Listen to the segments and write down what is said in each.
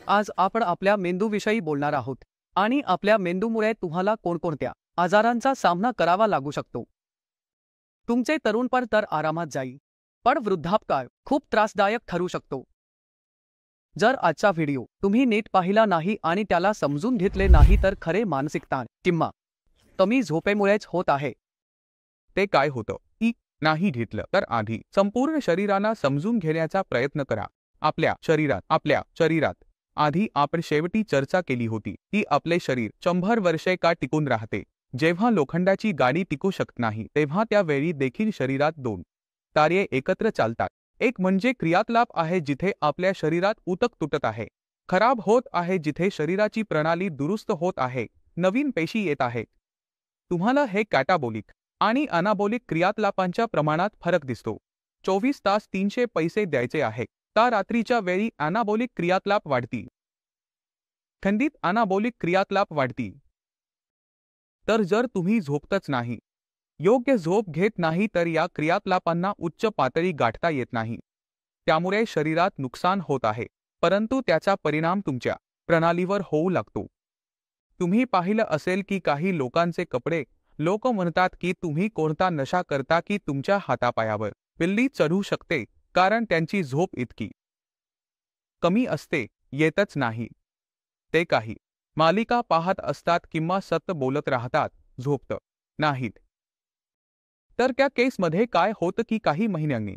आज आपण आपल्या मेंदूविषयी बोलणार आहोत आणि आपल्या मेंदूमुळे तुम्हाला कोणकोणत्या आजारांचा सामना करावा लागू शकतो. तुमचे तरुणपण तर आरामात जाईल, पण वृद्धापकाळ खूप त्रासदायक ठरू शकतो. जर आजचा व्हिडिओ तुम्ही नीट पाहिला नाही आणि त्याला समजून घेतले नाही तर खरे मानसिक ताण किंवा कमी झोपेमुळेच होत आहे. ते काय होतं की नाही घेतलं तर आधी संपूर्ण शरीराला समजून घेण्याचा प्रयत्न करा. आपल्या शरीरात आधी आपण शेवटी चर्चा केली होती की आपले शरीर 100 वर्षे का टिकून राहते. जेव्हा लोखंडाची गाडी टिकू शकत नाही तेव्हा त्यावेळी देखील शरीरात दोन कार्ये एकत्र चालतात. एक म्हणजे क्रियाकलाप आहे जिथे आपल्या शरीरात ऊतक तुटत आहे, खराब होत आहे, जिथे शरीराची प्रणाली दुरुस्त होत आहे, नवीन पेशी येत आहेत. तुम्हाला हे कॅटाबोलिक आणि अनाबोलिक क्रियाकलापांच्या प्रमाणात फरक दिसतो. 24 तास 300 पैसे द्यायचे आहे का रात्रीच्या वेळी अनाबोलिक क्रियाकलाप वाढतील? खंडित अनाबोलिक क्रियाकलाप वाढतील. तर जर तुम्ही झोपतच नाही, योग्य झोप घेत नाही तर या क्रियाकलापांना उच्च पातळी गाठता येत नाही. त्यामुळे शरीरात नुकसान होत आहे, परंतु त्याचा परिणाम तुमच्या प्रणालीवर होऊ लागतो. तुम्ही पाहिलं असेल की काही लोकांचे कपडे, लोक म्हणतात की तुम्ही कोणता नशा करता की तुमच्या हातापायावर पिल्ली चढू शकते कारण त्यांची झोप इतकी कमी असते, येतच नाही. ते काही मालिका पाहत असतात किंवा सतत बोलत राहतात, झोपत नाहीत. तर त्या केसमध्ये काय होतं की काही महिन्यांनी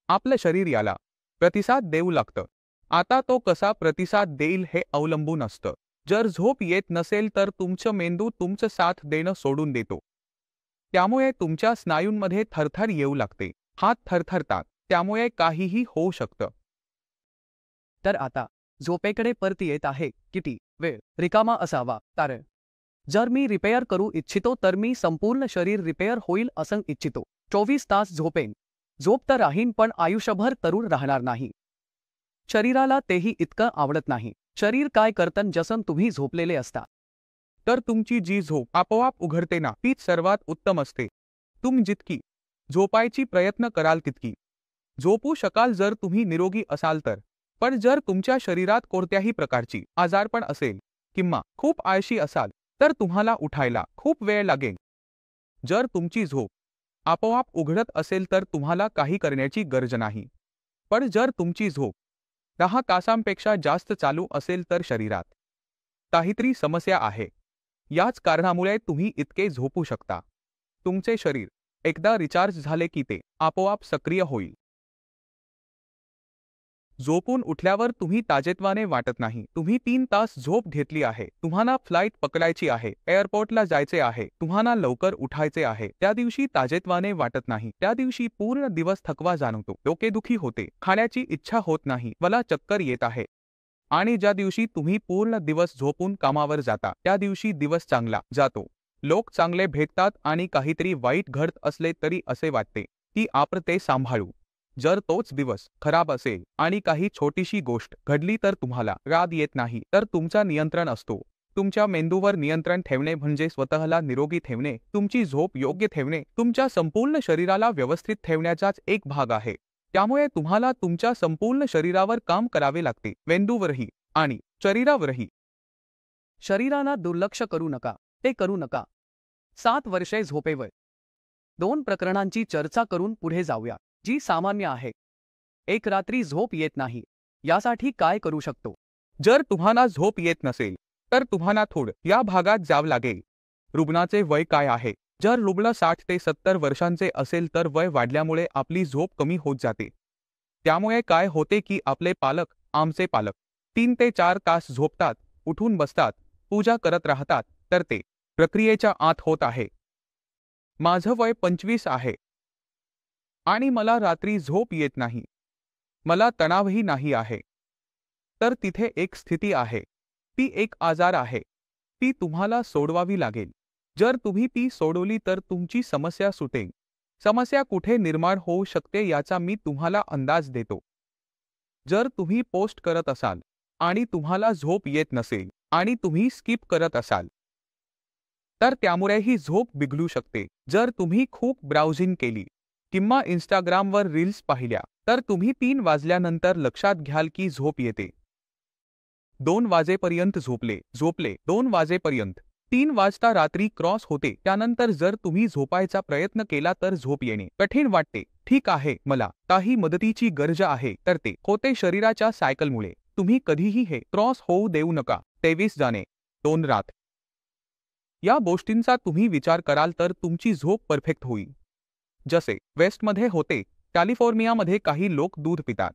आपलं शरीर याला प्रतिसाद देऊ लागतं. आता तो कसा प्रतिसाद देईल हे अवलंबून असतं. जर झोप येत नसेल तर तुमचं मेंदू तुमचं साथ देणं सोडून देतो. त्यामुळे तुमच्या स्नायूंमध्ये थरथर येऊ लागते, हात थरथरतात, त्यामुळे काहीही होऊ शकतं. तर आता झोपेकडे परत येत आहे. किती वेळ रिकामा असावा? कारण जर मी रिपेअर करू इच्छितो तर मी संपूर्ण शरीर रिपेअर होईल असं इच्छितो. 24 तास झोपेन, झोप तर राहीन पण आयुष्यभर तरुण राहणार नाही. शरीराला तेही इतकं आवडत नाही. शरीर काय करतं जसं तुम्ही झोपलेले असता तर तुमची जी झोप आपोआप उघडते ना, तीच सर्वात उत्तम असते. तुम्ही जितकी झोपायची प्रयत्न कराल तितकी झोपू शकाल जर तुम्ही निरोगी असाल तर. पण जर तुमच्या शरीरात कोणत्याही प्रकारची आजारपण असेल किंवा खूप आळशी असाल तर तुम्हाला उठायला खूप वेळ लागेल. जर तुमची झोप आपोआप उघडत असेल तर तुम्हाला काही करण्याची गरज नाही. पण जर तुमची झोप 10 तासांपेक्षा जास्त चालू असेल तर शरीरात काहीतरी समस्या आहे. याच कारणामुळे तुम्ही इतके झोपू शकता. तुमचे शरीर एकदा रिचार्ज झाले की ते आपोआप सक्रिय होईल. झोपून उठल्यावर तुम्ही ताजेतवाने वाटत नाही. तुम्ही 3 तास झोप घेतली आहे, तुम्हाला फ्लाइट पकडायची आहे, एअरपोर्टला जायचे आहे, तुम्हाला लवकर उठायचे आहे, त्या दिवशी ताजेतवाने वाटत नाही. त्या दिवशी पूर्ण दिवस थकवा जाणवतो, डोकेदुखी होते, खाण्याची इच्छा होत नाही, मला चक्कर येत आहे. आणि ज्या दिवशी तुम्ही पूर्ण दिवस झोपून कामावर जाता त्या दिवशी दिवस चांगला जातो. लोक चांगले भेटतात आणि काहीतरी वाईट घडत असले तरी असे वाटते की आपण ते सांभाळू. जर तोच दिवस खराब असेल आणि काही छोटीशी गोष्ट घडली तर तुम्हाला राग येत नाही, तर तुमचा नियंत्रण असतो. तुमच्या मेंदूवर नियंत्रण ठेवणे म्हणजे स्वतःला निरोगी ठेवणे, तुमची झोप योग्य ठेवणे, तुमच्या संपूर्ण शरीराला व्यवस्थित ठेवण्याचाच एक भाग आहे. त्यामुळे तुम्हाला तुमच्या संपूर्ण शरीरावर काम करावे लागते, मेंदूवरही आणि शरीरावरही. शरीराला दुर्लक्ष करू नका, ते करू नका. 7 वर्षे झोपेवर 2 प्रकरणांची चर्चा करून पुढे जाऊया, जी सामान्य आहे. एक, रात्री झोप येत नाही. यासाठी काय करू शकतो? जर तुम्हाला झोप येत नसेल तर तुम्हाला थोडं या भागात जावं लागेल. रुग्णाचे वय काय आहे? जर रुग्ण 60 ते 70 वर्षांचे असेल तर वय वाढल्यामुळे आपली झोप कमी होत जाते. त्यामुळे काय होते की आमचे पालक 3 ते 4 तास झोपतात, उठून बसतात, पूजा करत राहतात, तर ते प्रक्रियेच्या आत होत आहे. माझं वय 25 आहे आणि मला रात्री झोप येत नाही, मला तणावही नाही आहे. तर तिथे एक स्थिती आहे, ती एक आजार आहे, ती तुम्हाला सोडवावी लागेल. जर तुम्ही ती सोडवली तर तुमची समस्या सुटेल. समस्या कुठे निर्माण होऊ शकते याचा मी तुम्हाला अंदाज देतो. जर तुम्ही पोस्ट करत असाल आणि तुम्हाला झोप येत नसेल आणि तुम्ही स्किप करत असाल तर त्यामुळेही झोप बिघडू शकते. जर तुम्ही खूप ब्राउझिंग केली किंवा इंस्टाग्रामवर रील्स पाहिल्या तर तुम्ही 3 वाजल्यानंतर लक्षात घ्याल की झोप येते. 2 वाजेपर्यंत झोपले 2 वाजेपर्यंत 3 वाजता रात्री क्रॉस होते. त्यानंतर जर तुम्ही झोपायचा प्रयत्न केला तर झोप येणे कठीण वाटते. ठीक आहे, मला काही मदतीची गरज आहे, तर ते होते शरीराच्या सायकलमुळे. तुम्ही कधीही हे क्रॉस होऊ देऊ नका. 23 जाणे 2 रात या गोष्टींचा तुम्ही विचार कराल तर तुमची झोप परफेक्ट होईल. जसे वेस्टमध्ये होते, कॅलिफोर्नियामध्ये काही लोक दूध पितात,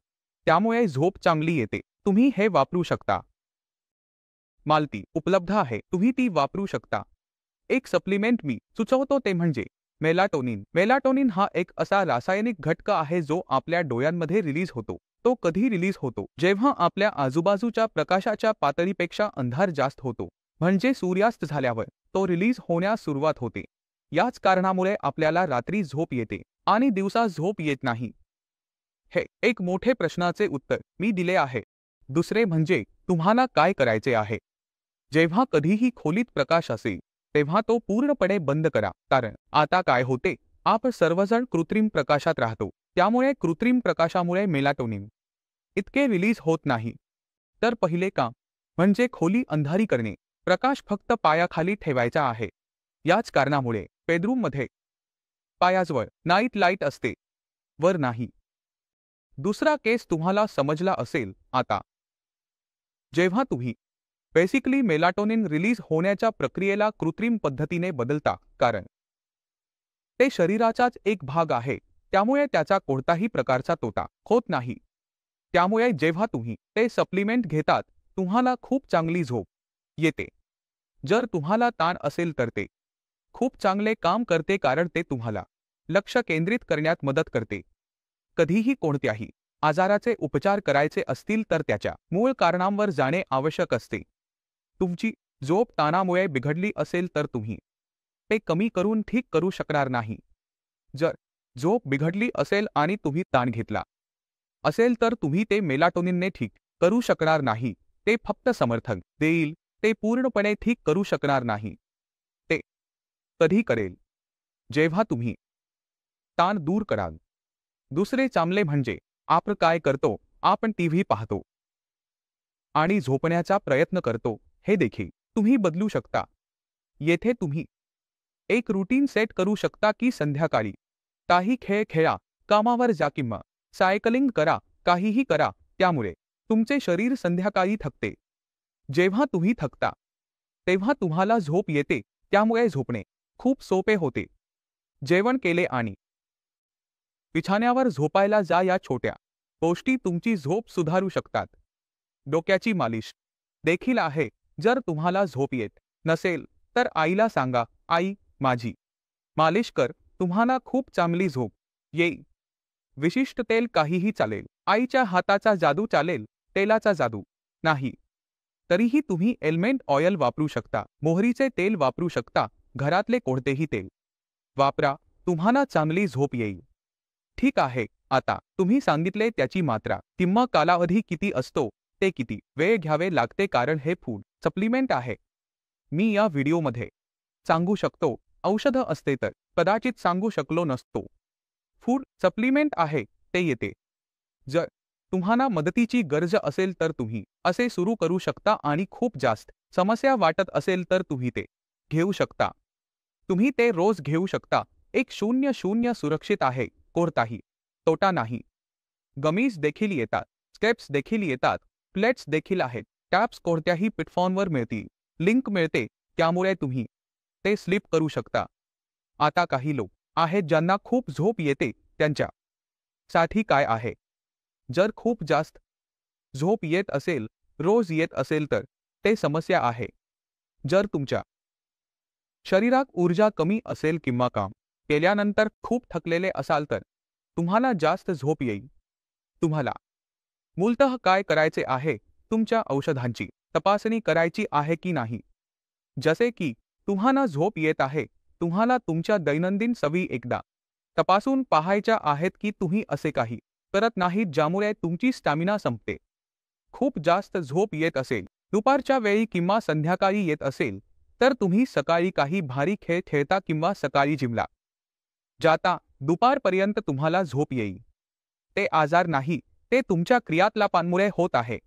त्यामुळे झोप चांगली येते. तुम्ही हे वापरू शकता. मालती उपलब्ध आहे, तुम्ही ती वापरू शकता. एक सप्लिमेंट मी सुचवतो ते म्हणजे मेलाटोनिन. मेलाटोनिन हा एक असा रासायनिक घटक आहे जो आपल्या डोळ्यांमध्ये रिलीज होतो. तो कधी रिलीज होतो? जेव्हा आपल्या आजूबाजूच्या प्रकाशाच्या पातळीपेक्षा अंधार जास्त होतो, म्हणजे सूर्यास्त झाल्यावर तो रिलीज होण्यास सुरुवात होते. याच कारणामुळे आपल्याला रात्री झोप येते आणि दिवसा झोप येत नाही. हे एक मोठे प्रश्नाचे उत्तर मी दिले आहे. दुसरे म्हणजे तुम्हाला काय करायचे आहे. जेव्हा कधीही खोलीत प्रकाश असेल तेव्हा तो पूर्णपणे बंद करा. कारण आता काय होते, आपण सर्वजण कृत्रिम प्रकाशात राहतो, त्यामुळे कृत्रिम प्रकाशामुळे मेलाटोनिन इतके रिलीज होत नाही. तर पहिले काम म्हणजे खोली अंधारी करणे. प्रकाश फक्त पायाखाली ठेवायचा आहे. याच कारणामुळे बेडरूममध्ये पायाजवळ नाईट लाईट असते, वर नाही. दुसरा केस तुम्हाला समजला असेल आता. जेव्हा तुम्ही बेसिकली मेलाटोनिन रिलीज होण्याच्या प्रक्रियेला कृत्रिम पद्धतीने बदलता, कारण ते शरीराचाच एक भाग आहे, त्यामुळे त्याचा कोणताही प्रकारचा तोटा होत नाही. त्यामुळे जेव्हा तुम्ही ते सप्लिमेंट घेतात तुम्हाला खूप चांगली झोप येते. जर तुम्हाला ताण असेल तर ते खूप चांगले काम करते, कारण ते तुम्हाला लक्ष केंद्रित करण्यात मदत करते. कधीही कोणत्याही आजाराचे उपचार करायचे असतील तर त्याच्या मूळ कारणांवर जाणे आवश्यक असते. तुमची झोप ताणामुळे बिघडली असेल तर तुम्ही ते कमी करून ठीक करू शकणार नाही. जर झोप बिघडली असेल आणि तुम्ही ताण घेतला असेल तर तुम्ही ते मेलाटोनिनने ठीक करू शकणार नाही. ते फक्त समर्थन देईल, ते पूर्णपणे ठीक करू शकणार नाही. ते कधी करेल जेव्हा तुम्ही ताण दूर कराल. दुसरे चांगले म्हणजे आपण काय करतो, आपण टीव्ही पाहतो आणि झोपण्याचा प्रयत्न करतो, हे देखील तुम्ही बदलू शकता. येथे तुम्ही एक रूटीन सेट करू शकता की संध्याकाळी काही खेळ खेळा, कामावर जा किंवा सायकलिंग करा, काहीही करा. त्यामुळे तुमचे शरीर संध्याकाळी थकते. जेव्हा तुम्ही थकता तेव्हा तुम्हाला झोप येते, त्यामुळे झोपणे खूप सोपे होते. जेवण केले आणि बिछाण्यावर झोपायला जा, या छोट्या गोष्टी तुमची झोप सुधारू शकतात. डोक्याची मालिश देखील आहे. जर तुम्हाला झोप येत नसेल तर आईला सांगा, आई माझी मालिश कर, तुम्हाला खूप चांगली झोप येईल. विशिष्ट तेल काहीही चालेल, आईच्या हाताचा जादू चालेल, तेलाचा जादू नाही. तरीही तुम्ही एल्मेंट ऑयल वापरू शकता, मोहरीचे तेल वापरू शकता, घरातले कोणतेही तेल वापरा, तुम्हाला चांगली झोप येईल. ठीक आहे, आता तुम्ही सांगितले त्याची मात्रा किंवा कालावधी किती असतो, ते किती वेळ घ्यावे लागते, कारण हे फूड सप्लिमेंट आहे. मी या व्हिडिओमध्ये सांगू शकतो, औषध असते तर कदाचित सांगू शकलो नसतो. फूड सप्लिमेंट आहे, ते येते. जर तुम्हाला मदतीची गरज असेल तर तुम्ही असे सुरू करू शकता आणि खूप जास्त समस्या वाटत असेल तर तुम्ही ते घेऊ शकता. तुम्ही ते रोज घेऊ शकता. 100 सुरक्षित आहे, कोणताही तोटा नाही. गमीज देखील येतात, स्टेप्स देखील येतात, प्लेट्स देखील आहेत. टॅप्स कोणत्याही प्लॅटफॉर्मवर मिळतील, लिंक मिळते, त्यामुळे तुम्ही ते स्लिप करू शकता. आता काही लोक आहेत ज्यांना खूप झोप येते, त्यांच्या साठी काय आहे? जर खूप जास्त झोप येत असेल, रोज येत असेल तर ते समस्या आहे. जर तुमच्या शरीरात ऊर्जा कमी असेल किंवा काम केल्यानंतर खूप थकलेले असाल तर तुम्हाला जास्त झोप येईल. तुम्हाला मूलतः काय करायचे आहे, तुमच्या औषधांची तपासणी करायची आहे की नाही. जसे की तुम्हाला झोप येत आहे, तुम्हाला तुमच्या दैनंदिन सवयी एकदा तपासून पाहायच्या आहेत की तुम्ही असे काही करत नाहीत ज्यामुळे तुमची स्टॅमिना संपते. खूप जास्त झोप येत असेल, दुपारच्या वेळी किंवा संध्याकाळी येत असेल, तर तुम्ही सकाळी काही भारी खेळ खेळता किंवा सकाळी जिमला जाता, दुपारपर्यंत तुम्हाला झोप येईल. ते आजार नाही, ते तुमच्या क्रियाकलापांमुळे होत आहे.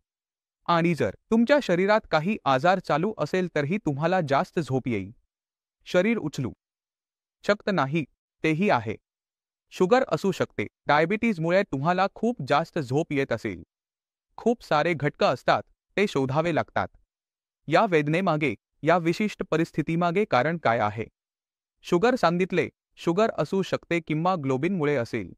आणि जर तुमच्या शरीरात काही आजार चालू असेल तरीही तुम्हाला जास्त झोप येईल. शरीर उचलू शकत नाही तेही आहे. शुगर असू शकते. डायबिटीजमुळे तुम्हाला खूप जास्त झोप येत असेल. खूप सारे घटक असतात, ते शोधावे लागतात. या वेदनेमागे, या विशिष्ट परिस्थितीमागे कारण काय आहे? शुगर सांगितले, शुगर असू शकते किंवा ग्लोबिनमुळे असेल.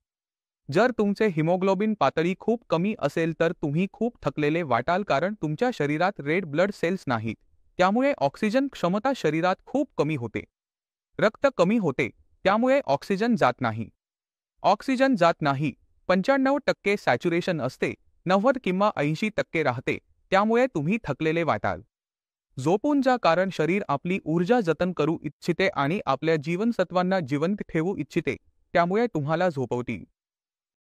जर तुमचे हिमोग्लोबिन पातळी खूप कमी असेल तर तुम्ही खूप थकलेले वाटाल कारण तुमच्या शरीरात रेड ब्लड सेल्स नाहीत. त्यामुळे ऑक्सिजन क्षमता शरीरात खूप कमी होते. रक्त कमी होते, त्यामुळे ऑक्सिजन जात नाही. ऑक्सिजन जात नाही, 95% सॅच्युरेशन असते, 90 किंवा 80% राहते, त्यामुळे तुम्ही थकलेले वाटाल. झोपून जा कारण शरीर आपली ऊर्जा जतन करू इच्छिते आणि आपल्या जीवनसत्वांना जिवंत ठेवू इच्छिते, त्यामुळे तुम्हाला झोपवतील.